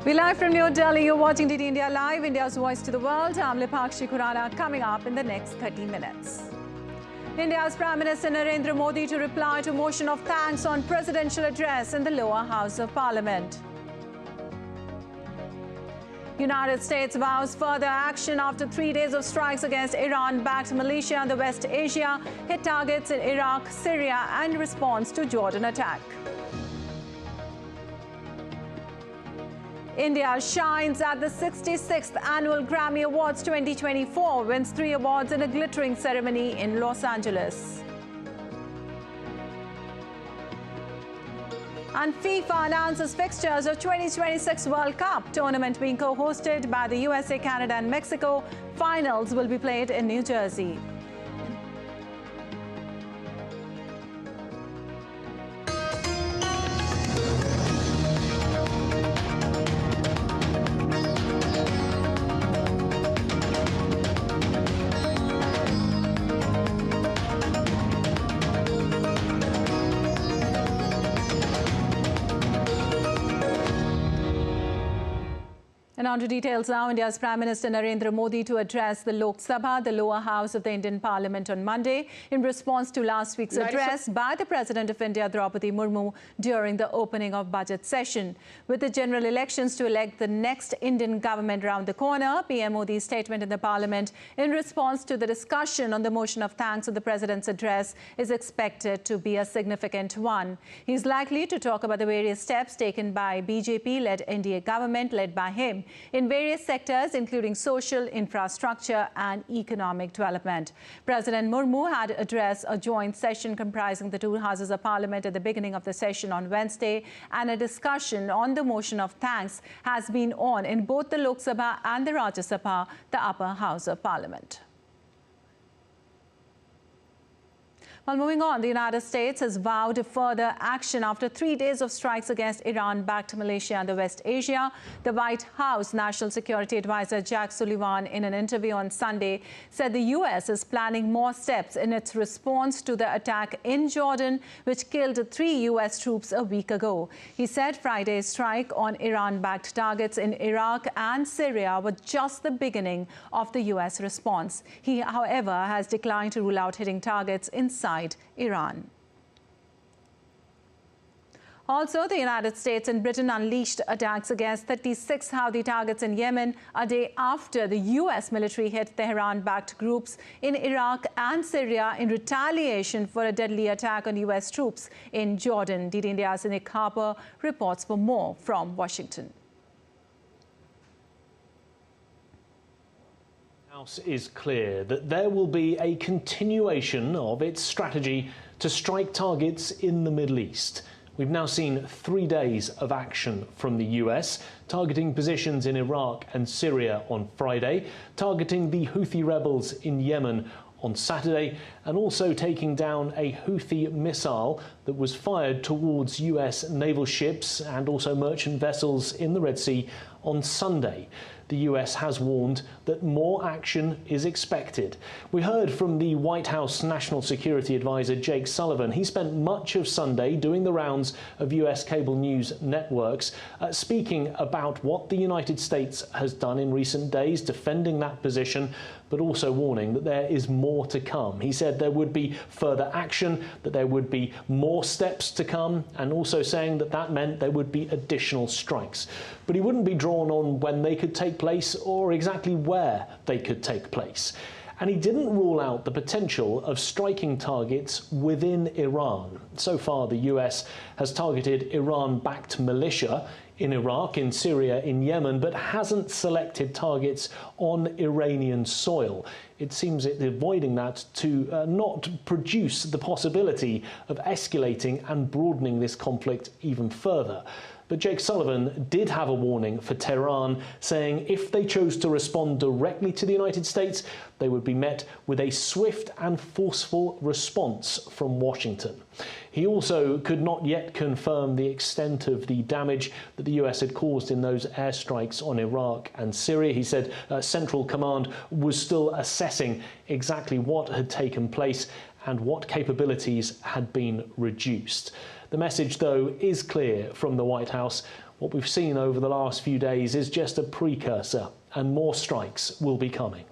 We're live from New Delhi. You're watching DD India Live, India's voice to the world. I'm Lipakshi Khurana, coming up in the next 30 minutes. India's Prime Minister Narendra Modi to reply to motion of thanks on presidential address in the lower house of parliament. United States vows further action after 3 days of strikes against Iran-backed militia and the West Asia, hit targets in Iraq, Syria and response to Jordan attack. India shines at the 66th Annual Grammy Awards 2024, wins 3 awards in a glittering ceremony in Los Angeles. And FIFA announces fixtures of 2026 World Cup, tournament being co-hosted by the USA, Canada and Mexico. Finals will be played in New Jersey. And on to details now. India's Prime Minister Narendra Modi to address the Lok Sabha, the lower house of the Indian Parliament, on Monday in response to last week's address by the President of India, Draupadi Murmu, during the opening of budget session. With the general elections to elect the next Indian government round the corner, PM Modi's statement in the Parliament in response to the discussion on the motion of thanks of the President's address is expected to be a significant one. He's likely to talk about the various steps taken by BJP-led NDA government led by him in various sectors, including social, infrastructure and economic development. President Murmu had addressed a joint session comprising the two houses of parliament at the beginning of the session on Wednesday, and a discussion on the motion of thanks has been on in both the Lok Sabha and the Rajya Sabha, the upper house of parliament. Well, moving on, the United States has vowed further action after 3 days of strikes against Iran-backed militia and the West Asia. The White House National Security Advisor Jack Sullivan, in an interview on Sunday, said the U.S. is planning more steps in its response to the attack in Jordan, which killed 3 U.S. troops a week ago. He said Friday's strike on Iran-backed targets in Iraq and Syria were just the beginning of the U.S. response. He, however, has declined to rule out hitting targets inside Iran. Also, the United States and Britain unleashed attacks against 36 Houthi targets in Yemen a day after the U.S. military hit Tehran-backed groups in Iraq and Syria in retaliation for a deadly attack on U.S. troops in Jordan. DD India's Nick Harper reports for more from Washington. House is clear that there will be a continuation of its strategy to strike targets in the Middle East. We've now seen 3 days of action from the US, targeting positions in Iraq and Syria on Friday, targeting the Houthi rebels in Yemen on Saturday, and also taking down a Houthi missile that was fired towards US naval ships and also merchant vessels in the Red Sea on Sunday. The US has warned that more action is expected. We heard from the White House National Security Advisor Jake Sullivan. He spent much of Sunday doing the rounds of US cable news networks, speaking about what the United States has done in recent days, defending that position, but also warning that there is more to come. He said there would be further action, that there would be more steps to come, and also saying that that meant there would be additional strikes. But he wouldn't be drawn on when they could take place or exactly where they could take place. And he didn't rule out the potential of striking targets within Iran. So far, the US has targeted Iran-backed militia in Iraq, in Syria, in Yemen, but hasn't selected targets on Iranian soil. It seems it's avoiding that to not produce the possibility of escalating and broadening this conflict even further. But Jake Sullivan did have a warning for Tehran, saying if they chose to respond directly to the United States, they would be met with a swift and forceful response from Washington. He also could not yet confirm the extent of the damage that the US had caused in those airstrikes on Iraq and Syria. He said Central Command was still assessing exactly what had taken place and what capabilities had been reduced. The message, though, is clear from the White House. What we've seen over the last few days is just a precursor, and more strikes will be coming.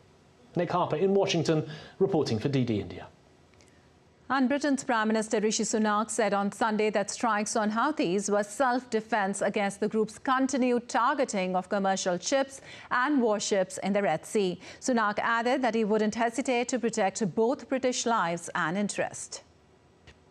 Nick Harper in Washington, reporting for DD India. And Britain's Prime Minister Rishi Sunak said on Sunday that strikes on Houthis were self-defense against the group's continued targeting of commercial ships and warships in the Red Sea. Sunak added that he wouldn't hesitate to protect both British lives and interest.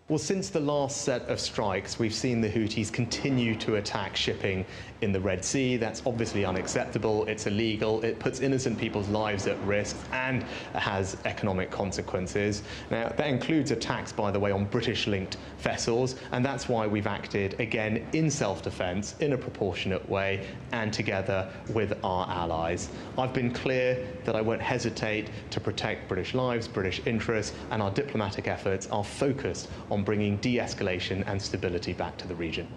Well, since the last set of strikes, we've seen the Houthis continue to attack shipping in the Red Sea. That's obviously unacceptable. It's illegal. It puts innocent people's lives at risk and has economic consequences. Now, that includes attacks, by the way, on British-linked vessels, and that's why we've acted again in self-defense in a proportionate way and together with our allies. I've been clear that I won't hesitate to protect British lives, British interests, and our diplomatic efforts are focused on bringing de-escalation and stability back to the region.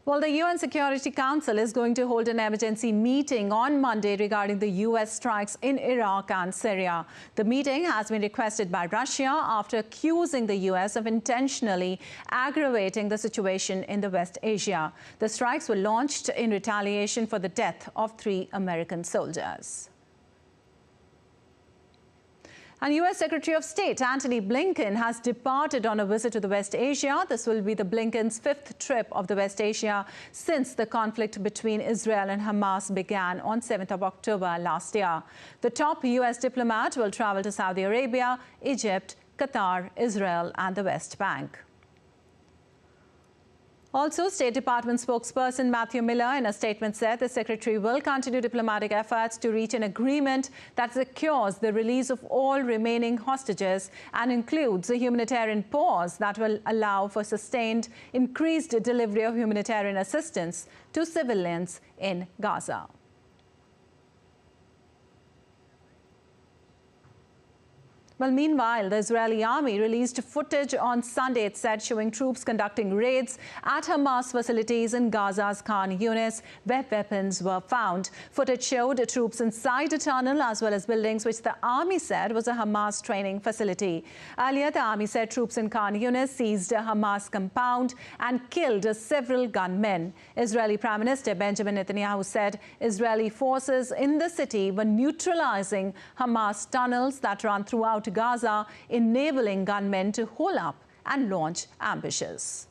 Well, the UN Security Council is going to hold an emergency meeting on Monday regarding the US strikes in Iraq and Syria. The meeting has been requested by Russia after accusing the US of intentionally aggravating the situation in the West Asia. The strikes were launched in retaliation for the death of 3 American soldiers. And US Secretary of State Antony Blinken has departed on a visit to the West Asia. This will be the Blinken's 5th trip of the West Asia since the conflict between Israel and Hamas began on 7th of October last year. The top US diplomat will travel to Saudi Arabia, Egypt, Qatar, Israel and the West Bank. Also, State Department spokesperson Matthew Miller in a statement said the Secretary will continue diplomatic efforts to reach an agreement that secures the release of all remaining hostages and includes a humanitarian pause that will allow for sustained increased delivery of humanitarian assistance to civilians in Gaza. Well, meanwhile, the Israeli army released footage on Sunday, it said, showing troops conducting raids at Hamas facilities in Gaza's Khan Yunis, where weapons were found. Footage showed troops inside a tunnel as well as buildings which the army said was a Hamas training facility. Earlier, the army said troops in Khan Yunis seized a Hamas compound and killed several gunmen. Israeli Prime Minister Benjamin Netanyahu said Israeli forces in the city were neutralizing Hamas tunnels that run throughout Gaza, enabling gunmen to hole up and launch ambushes.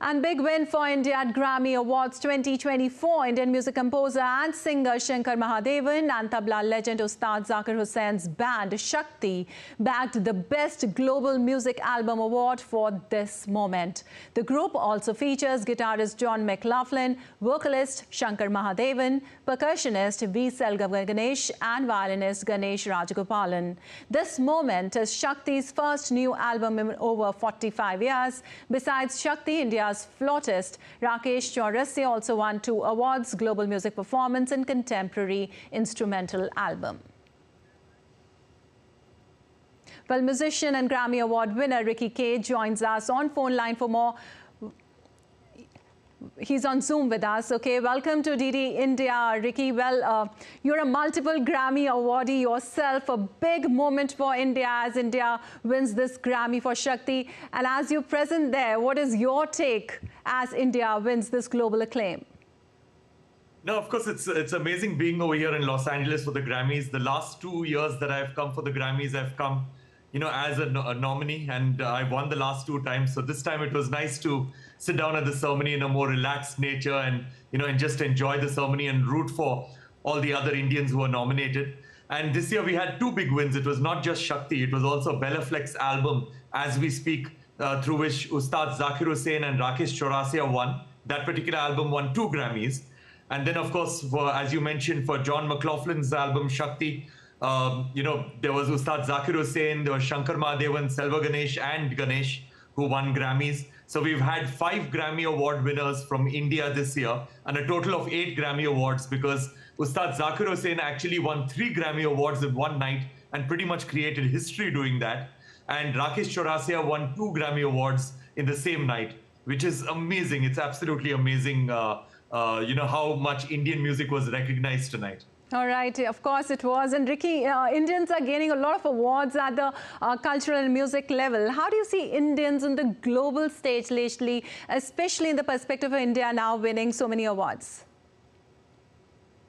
And big win for India at Grammy Awards 2024. Indian music composer and singer Shankar Mahadevan and tabla legend Ustad Zakir Hussain's band Shakti bagged the Best Global Music Album Award for this moment. The group also features guitarist John McLaughlin, vocalist Shankar Mahadevan, percussionist V. Selgava Ganesh and violinist Ganesh Rajagopalan. This moment is Shakti's first new album in over 45 years. Besides Shakti, India's flautist Rakesh Chaurasia also won 2 awards, Global Music Performance and Contemporary Instrumental Album. Well, musician and Grammy Award winner Ricky Kay joins us on phone line for more. He's on Zoom with us. Okay, welcome to DD India, Ricky. Well, you're a multiple Grammy awardee yourself, a big moment for India as India wins this Grammy for Shakti. And as you're present there, what is your take as India wins this global acclaim? No, of course, it's amazing being over here in Los Angeles for the Grammys. The last 2 years that I've come for the Grammys, I've come, as a nominee, and I won the last 2 times. So this time it was nice to sit down at the ceremony in a more relaxed nature and, and just enjoy the ceremony and root for all the other Indians who were nominated. And this year we had 2 big wins. It was not just Shakti, it was also Bella Fleck's album, As We Speak, through which Ustad Zakir Hussain and Rakesh Chaurasia won. That particular album won 2 Grammys. And then, of course, as you mentioned, for John McLaughlin's album, Shakti, there was Ustad Zakir Hussain, there was Shankar Mahadevan, Selva Ganesh and Ganesh who won Grammys. So we've had 5 Grammy Award winners from India this year and a total of 8 Grammy Awards because Ustad Zakir Hussain actually won 3 Grammy Awards in one night and pretty much created history doing that. And Rakesh Chaurasia won 2 Grammy Awards in the same night, which is amazing. It's absolutely amazing, how much Indian music was recognized tonight. All right, of course it was. And Ricky, Indians are gaining a lot of awards at the cultural and music level. How do you see Indians on the global stage lately, especially in the perspective of India now winning so many awards?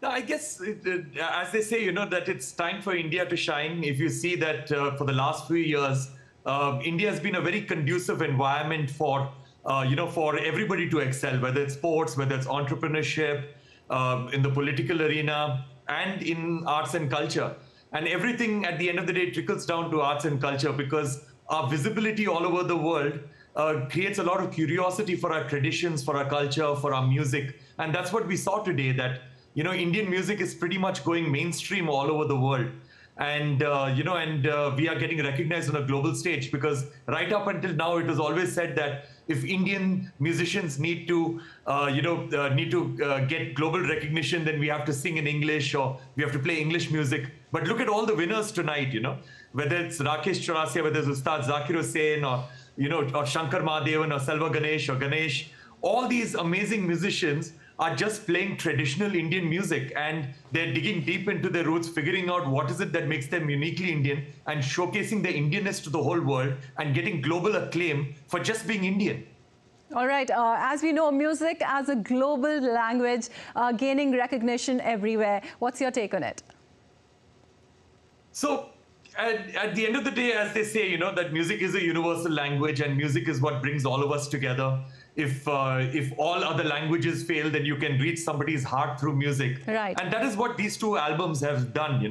I guess, as they say, that it's time for India to shine. If you see that for the last few years, India has been a very conducive environment for, for everybody to excel, whether it's sports, whether it's entrepreneurship, in the political arena, and in arts and culture. And everything at the end of the day trickles down to arts and culture, because our visibility all over the world creates a lot of curiosity for our traditions, for our culture, for our music. And that's what we saw today, that, Indian music is pretty much going mainstream all over the world. And, we are getting recognized on a global stage, because right up until now, it was always said that if Indian musicians need to, get global recognition, then we have to sing in English or we have to play English music. But look at all the winners tonight, whether it's Rakesh Chaurasia, whether it's Ustad Zakir Hussain, or Shankar Mahadevan, or Selva Ganesh, or Ganesh. All these amazing musicians are just playing traditional Indian music, and they're digging deep into their roots, figuring out what is it that makes them uniquely Indian, and showcasing their Indianness to the whole world and getting global acclaim for just being Indian. All right. As we know, music as a global language gaining recognition everywhere. What's your take on it? So, at the end of the day, as they say, that music is a universal language, and music is what brings all of us together. If all other languages fail, then you can reach somebody's heart through music. Right. And that is what these two albums have done,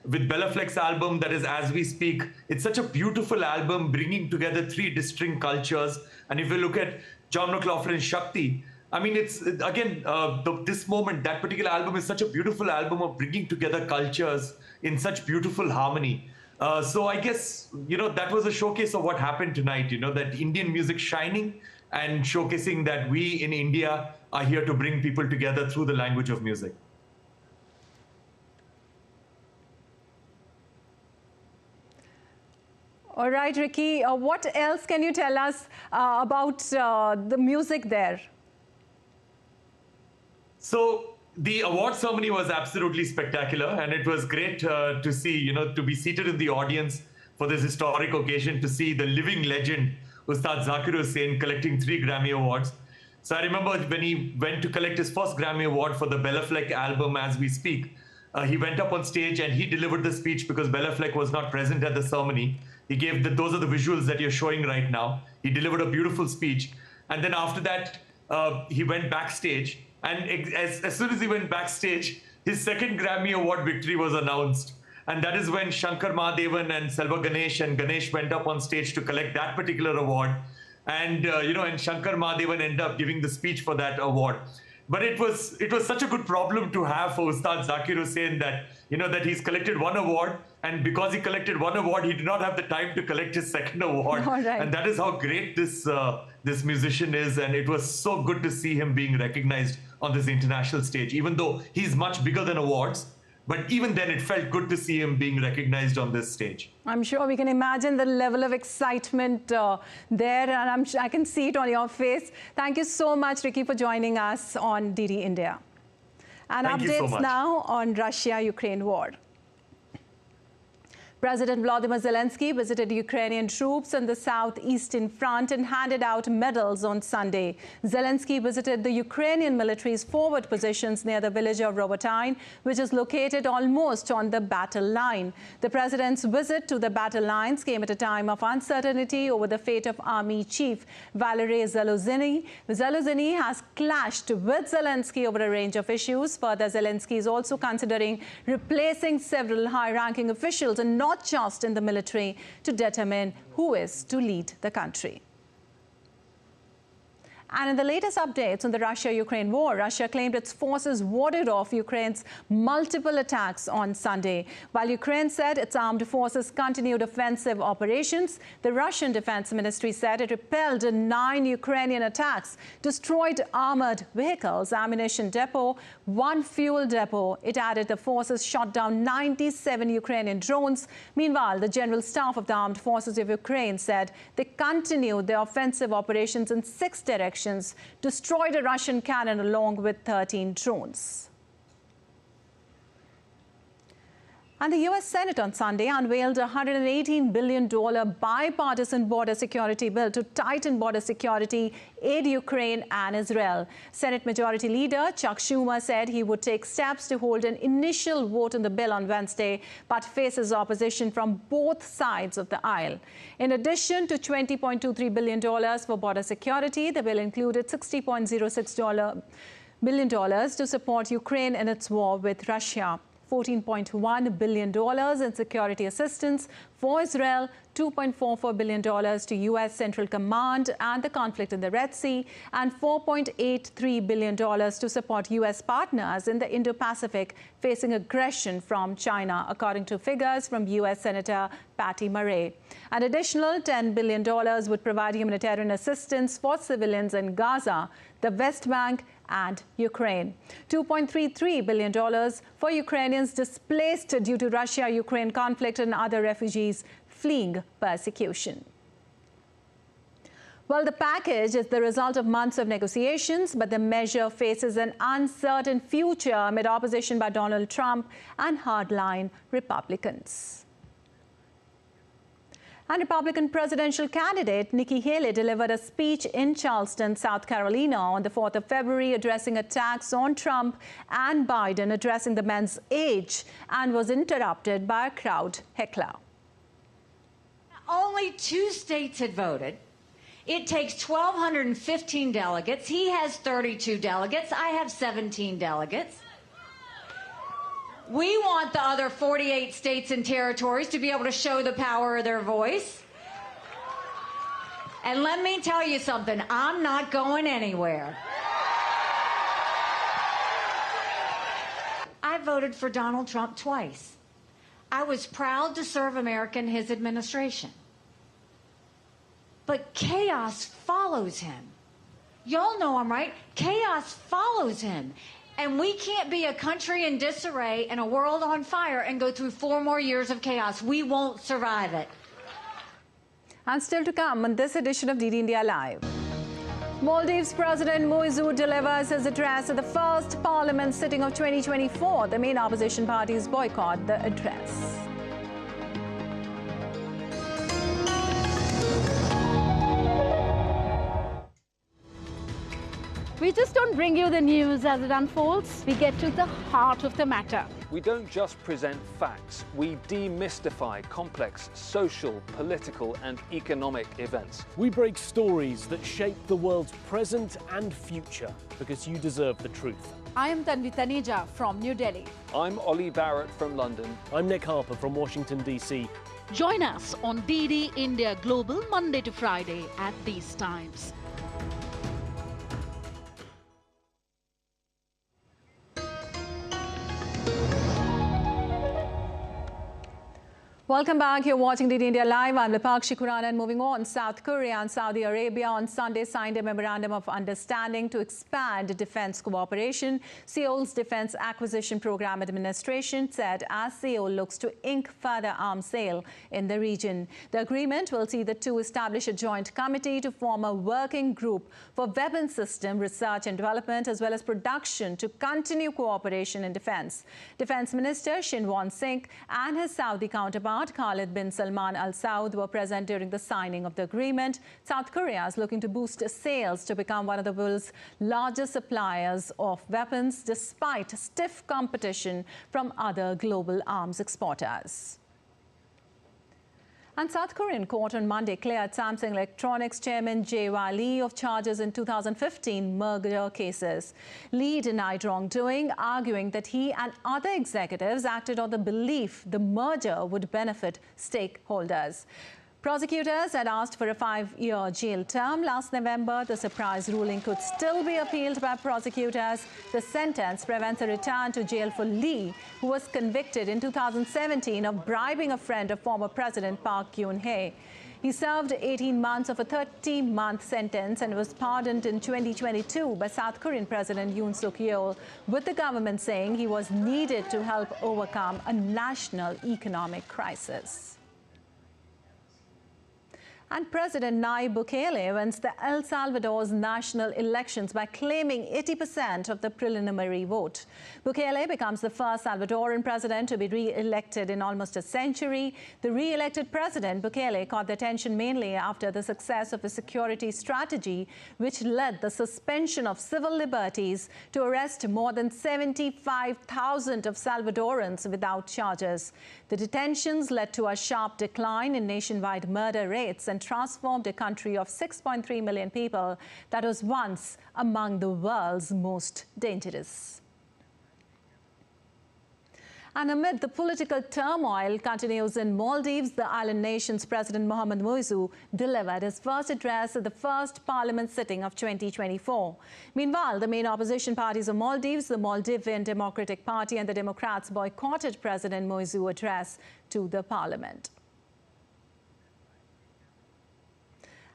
With Bella Fleck's album, that is As We Speak, it's such a beautiful album bringing together three distinct cultures. And if you look at John McLaughlin's Shakti, I mean, it's, again, this moment, that particular album is such a beautiful album of bringing together cultures in such beautiful harmony. So I guess, that was a showcase of what happened tonight, that Indian music shining and showcasing that we in India are here to bring people together through the language of music. All right, Ricky, what else can you tell us about the music there? So the award ceremony was absolutely spectacular, and it was great to see, to be seated in the audience for this historic occasion, to see the living legend Ustad Zakir Hussain collecting 3 Grammy Awards. So I remember when he went to collect his first Grammy Award for the Bella Fleck album, As We Speak, he went up on stage and he delivered the speech because Bella Fleck was not present at the ceremony. He gave those are the visuals that you're showing right now. He delivered a beautiful speech. And then after that, he went backstage. And as soon as he went backstage, his second Grammy Award victory was announced. And that is when Shankar Mahadevan and Selva Ganesh and Ganesh went up on stage to collect that particular award. And, and Shankar Mahadevan ended up giving the speech for that award. But it was such a good problem to have for Ustad Zakir Hussain that, that he's collected 1 award. And because he collected 1 award, he did not have the time to collect his second award. Right. And that is how great this musician is. And it was so good to see him being recognized on this international stage, even though he's much bigger than awards. But even then, it felt good to see him being recognized on this stage. I'm sure we can imagine the level of excitement there, and I can see it on your face. Thank you so much, Ricky, for joining us on DD India. And Thank you so updates much. now on Russia-Ukraine war. President Volodymyr Zelensky visited Ukrainian troops on the southeastern front and handed out medals on Sunday. Zelensky visited the Ukrainian military's forward positions near the village of Robotyne, which is located almost on the battle line. The president's visit to the battle lines came at a time of uncertainty over the fate of Army Chief Valery Zaluzhny. Zaluzhny has clashed with Zelensky over a range of issues. Further, Zelensky is also considering replacing several high-ranking officials and not just in the military to determine who is to lead the country. And in the latest updates on the Russia-Ukraine war, Russia claimed its forces warded off Ukraine's multiple attacks on Sunday. While Ukraine said its armed forces continued offensive operations, the Russian Defense Ministry said it repelled 9 Ukrainian attacks, destroyed armored vehicles, ammunition depot, 1 fuel depot. It added the forces shot down 97 Ukrainian drones. Meanwhile, the General Staff of the Armed Forces of Ukraine said they continued their offensive operations in 6 directions, destroyed a Russian cannon along with 13 drones. And the U.S. Senate on Sunday unveiled a $118 billion bipartisan border security bill to tighten border security, aid Ukraine and Israel. Senate Majority Leader Chuck Schumer said he would take steps to hold an initial vote on the bill on Wednesday, but faces opposition from both sides of the aisle. In addition to $20.23 billion for border security, the bill included $60.06 billion to support Ukraine in its war with Russia. $14.1 billion in security assistance for Israel, $2.44 billion to U.S. Central Command and the conflict in the Red Sea, and $4.83 billion to support U.S. partners in the Indo-Pacific facing aggression from China, according to figures from U.S. Senator Patty Murray. An additional $10 billion would provide humanitarian assistance for civilians in Gaza, the West Bank, and Ukraine. $2.33 billion for Ukrainians displaced due to Russia-Ukraine conflict and other refugees fleeing persecution. Well, the package is the result of months of negotiations, but the measure faces an uncertain future amid opposition by Donald Trump and hardline Republicans. And Republican presidential candidate Nikki Haley delivered a speech in Charleston, South Carolina on the 4th of February, addressing attacks on Trump and Biden, addressing the men's age, and was interrupted by a crowd heckler. Only 2 states had voted. It takes 1,215 delegates. He has 32 delegates. I have 17 delegates. We want the other 48 states and territories to be able to show the power of their voice. And let me tell you something, I'm not going anywhere. I voted for Donald Trump twice. I was proud to serve America in his administration. But chaos follows him. Y'all know I'm right. Chaos follows him. And we can't be a country in disarray and a world on fire and go through 4 more years of chaos. We won't survive it. And still to come on this edition of DD India Live. Maldives President Muizzu delivers his address at the first parliament sitting of 2024. The main opposition parties boycott the address. We just don't bring you the news as it unfolds. We get to the heart of the matter. We don't just present facts. We demystify complex social, political and economic events. We break stories that shape the world's present and future because you deserve the truth. I am Tanvi Taneja from New Delhi. I'm Ollie Barrett from London. I'm Nick Harper from Washington, D.C. Join us on DD India Global Monday to Friday at these times. Welcome back. You're watching DD India Live. I'm Lipakshi Khurana, and moving on. South Korea and Saudi Arabia on Sunday signed a memorandum of understanding to expand defense cooperation. Seoul's Defense Acquisition Program Administration said as Seoul looks to ink further arms sale in the region. The agreement will see the two establish a joint committee to form a working group for weapon system research and development as well as production to continue cooperation in defense. Defense Minister Shin Won-sik and his Saudi counterpart Khalid bin Salman Al Saud were present during the signing of the agreement. South Korea is looking to boost sales to become one of the world's largest suppliers of weapons, despite stiff competition from other global arms exporters. And South Korean court on Monday cleared Samsung Electronics chairman Jae-wha Lee of charges in 2015 merger cases. Lee denied wrongdoing, arguing that he and other executives acted on the belief the merger would benefit stakeholders. Prosecutors had asked for a 5-year jail term last November. The surprise ruling could still be appealed by prosecutors. The sentence prevents a return to jail for Lee, who was convicted in 2017 of bribing a friend of former President Park Geun-hye. He served 18 months of a 30-month sentence and was pardoned in 2022 by South Korean President Yoon Suk-yeol, with the government saying he was needed to help overcome a national economic crisis. And President Nayib Bukele wins the El Salvador's national elections by claiming 80% of the preliminary vote. Bukele becomes the first Salvadoran president to be re-elected in almost a century. The re-elected president, Bukele, caught the attention mainly after the success of a security strategy which led the suspension of civil liberties to arrest more than 75,000 of Salvadorans without charges. The detentions led to a sharp decline in nationwide murder rates and transformed a country of 6.3 million people that was once among the world's most dangerous. And amid the political turmoil continues in Maldives, the island nation's President Mohamed Muizzu delivered his first address at the first parliament sitting of 2024. Meanwhile, the main opposition parties of Maldives, the Maldivian Democratic Party and the Democrats, boycotted President Muizzu's address to the parliament.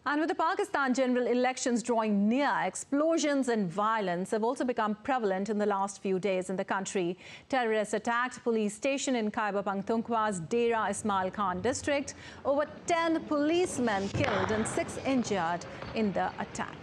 And with the Pakistan general elections drawing near, explosions and violence have also become prevalent in the last few days in the country. Terrorists attacked police station in Khyber Pakhtunkhwa's Dera Ismail Khan district. Over 10 policemen killed and 6 injured in the attack.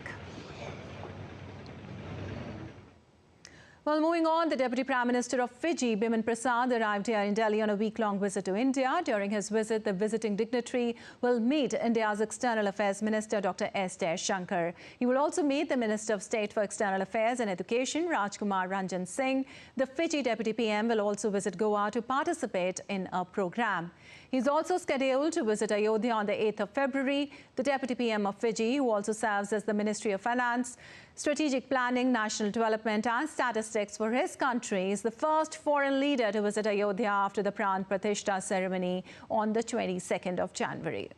Well, moving on, the Deputy Prime Minister of Fiji, Biman Prasad, arrived here in Delhi on a week-long visit to India. During his visit, the visiting dignitary will meet India's External Affairs Minister, Dr. S. Jaishankar. He will also meet the Minister of State for External Affairs and Education, Rajkumar Ranjan Singh. The Fiji Deputy PM will also visit Goa to participate in a program. He's also scheduled to visit Ayodhya on the 8th of February. The Deputy PM of Fiji, who also serves as the Ministry of Finance, Strategic Planning, National Development and Statistics for his country, is the first foreign leader to visit Ayodhya after the Pran Pratishtha ceremony on the 22nd of January.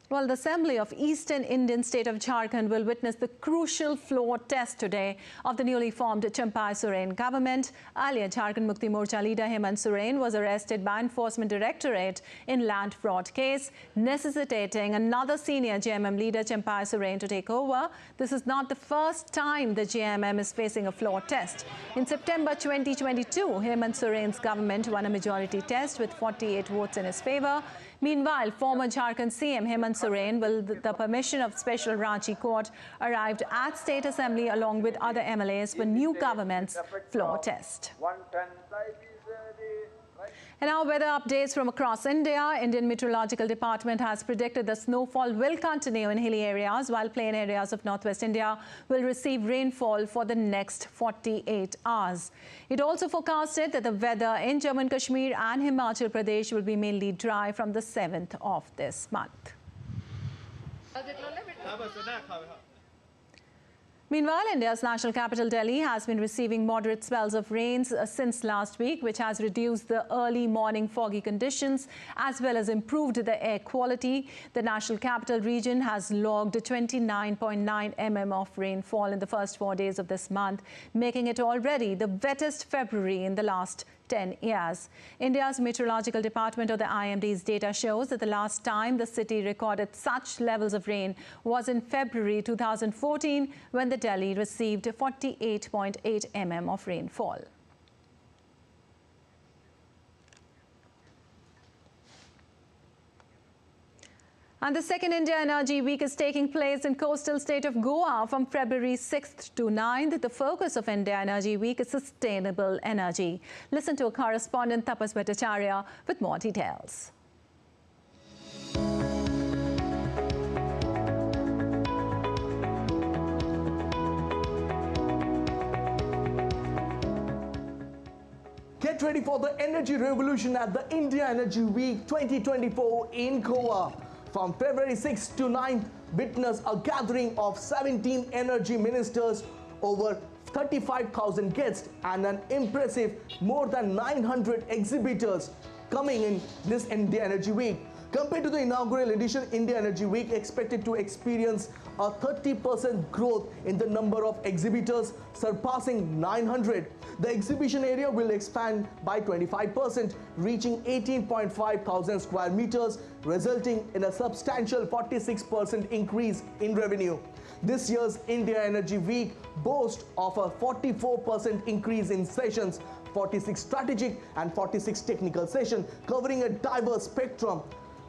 Well, the Assembly of Eastern Indian state of Jharkhand will witness the crucial floor test today of the newly formed Champai Soren government. Earlier, Jharkhand Mukti Morcha leader Hemant Soren was arrested by Enforcement Directorate in land fraud case, necessitating another senior JMM leader, Champai Soren, to take over. This is not the first time the JMM is facing a floor test. In September 2022, Hemant Soren's government won a majority test with 48 votes in his favor. Meanwhile, former Jharkhand CM Hemant Soren, with the permission of Special Ranchi Court, arrived at State Assembly along with other MLAs for new government's floor test. And now weather updates from across India. Indian Meteorological Department has predicted the snowfall will continue in hilly areas, while plain areas of northwest India will receive rainfall for the next 48 hours. It also forecasted that the weather in Jammu and Kashmir and Himachal Pradesh will be mainly dry from the 7th of this month. Meanwhile, India's national capital, Delhi, has been receiving moderate spells of rains since last week, which has reduced the early morning foggy conditions as well as improved the air quality. The national capital region has logged 29.9 mm of rainfall in the first 4 days of this month, making it already the wettest February in the last 10 years. India's Meteorological Department, or the IMD's data shows that the last time the city recorded such levels of rain was in February 2014, when the Delhi received 48.8 mm of rainfall. And the second India Energy Week is taking place in coastal state of Goa from February 6th to 9th. The focus of India Energy Week is sustainable energy. Listen to a correspondent, Tapas Bhattacharya, with more details. Get ready for the energy revolution at the India Energy Week 2024 in Goa. From February 6th to 9th, witness a gathering of 17 energy ministers, over 35,000 guests and an impressive more than 900 exhibitors coming in this India Energy Week. Compared to the inaugural edition, India Energy Week expected to experience a 30% growth in the number of exhibitors, surpassing 900. The exhibition area will expand by 25%, reaching 18.5 thousand square meters, resulting in a substantial 46% increase in revenue. This year's India Energy Week boasts of a 44% increase in sessions, 46 strategic and 46 technical sessions, covering a diverse spectrum.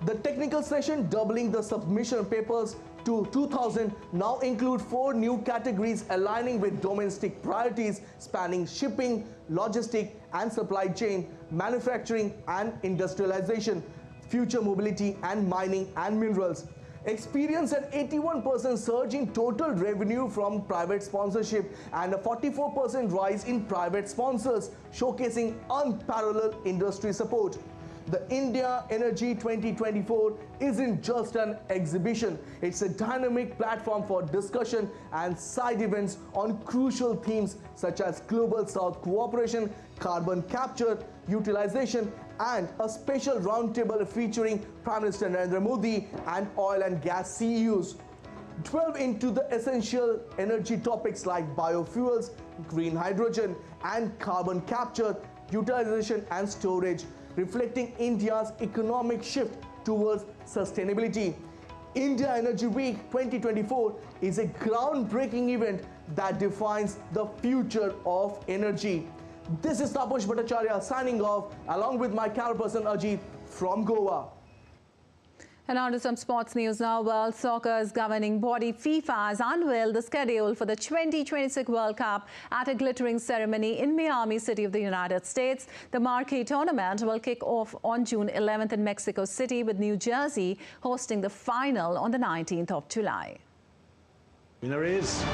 The technical session, doubling the submission papers to 2,000, now include 4 new categories aligning with domestic priorities spanning shipping, logistic and supply chain, manufacturing and industrialization, future mobility and mining and minerals. Experienced an 81% surge in total revenue from private sponsorship and a 44% rise in private sponsors, showcasing unparalleled industry support. The India Energy 2024 isn't just an exhibition, it's a dynamic platform for discussion and side events on crucial themes such as Global South cooperation, carbon capture, utilization, and a special roundtable featuring Prime Minister Narendra Modi and oil and gas CEOs. Delve into the essential energy topics like biofuels, green hydrogen, and carbon capture, utilization and storage, reflecting India's economic shift towards sustainability. India Energy Week 2024 is a groundbreaking event that defines the future of energy. This is Taposh Bhattacharya signing off along with my camera person Ajit from Goa. And on to some sports news now. World Soccer's governing body FIFA has unveiled the schedule for the 2026 World Cup at a glittering ceremony in Miami City of the United States. The marquee tournament will kick off on June 11th in Mexico City, with New Jersey hosting the final on the 19th of July. Winner is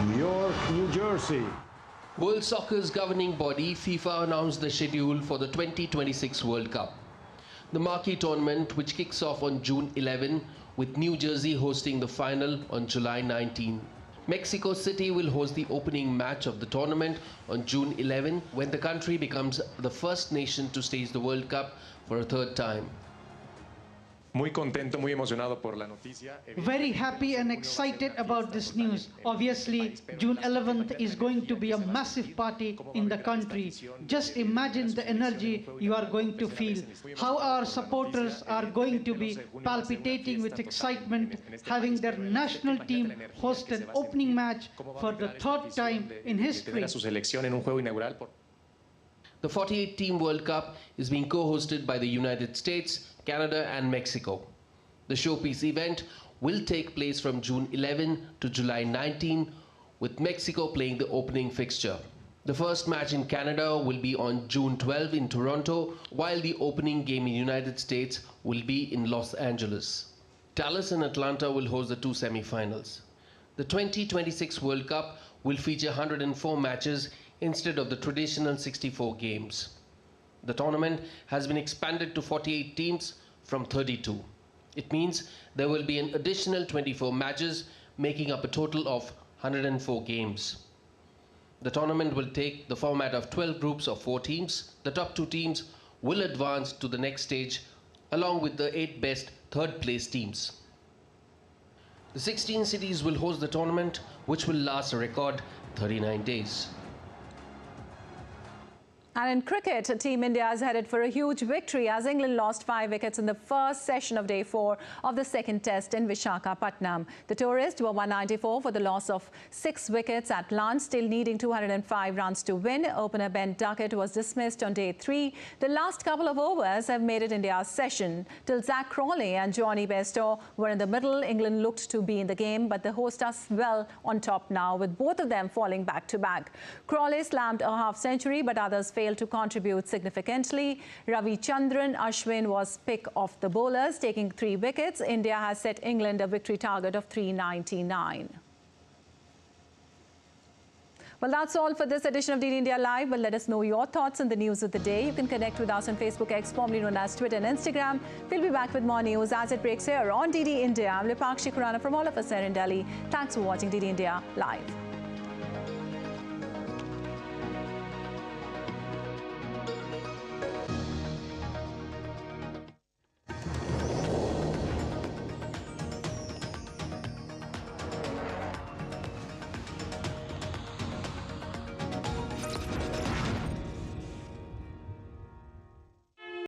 New York, New Jersey. World Soccer's governing body FIFA announced the schedule for the 2026 World Cup. The marquee tournament, which kicks off on June 11, with New Jersey hosting the final on July 19. Mexico City will host the opening match of the tournament on June 11, when the country becomes the first nation to stage the World Cup for a third time. Muy contento, muy emocionado por la noticia. Very happy and excited about this news. Obviously, June 11th is going to be a massive party in the country. Just imagine the energy you are going to feel. How our supporters are going to be palpitating with excitement, having their national team host an opening match for the third time in history. The 48-team World Cup is being co-hosted by the United States, Canada and Mexico. The showpiece event will take place from June 11 to July 19, with Mexico playing the opening fixture. The first match in Canada will be on June 12 in Toronto, while the opening game in the United States will be in Los Angeles. Dallas and Atlanta will host the 2 semi-finals. The 2026 World Cup will feature 104 matches instead of the traditional 64 games. The tournament has been expanded to 48 teams from 32. It means there will be an additional 24 matches, making up a total of 104 games. The tournament will take the format of 12 groups of 4 teams. The top 2 teams will advance to the next stage, along with the 8 best third-place teams. The 16 cities will host the tournament, which will last a record 39 days. And in cricket, Team India is headed for a huge victory as England lost 5 wickets in the first session of day 4 of the second test in Visakhapatnam. The tourists were 194 for the loss of 6 wickets at lunch, still needing 205 runs to win. Opener Ben Duckett was dismissed on day 3. The last couple of overs have made it India's session. Till Zach Crawley and Johnny Bairstow were in the middle, England looked to be in the game, but the hosts are well on top now, with both of them falling back-to-back. Crawley slammed a half-century, but others failed to contribute significantly. Ravichandran Ashwin was pick of the bowlers, taking 3 wickets. India has set England a victory target of 399. Well, that's all for this edition of DD India Live. But let us know your thoughts on the news of the day. You can connect with us on Facebook X, formerly known as Twitter and Instagram. We'll be back with more news as it breaks here on DD India. I'm Lipakshi Khurana from all of us here in Delhi. Thanks for watching DD India Live.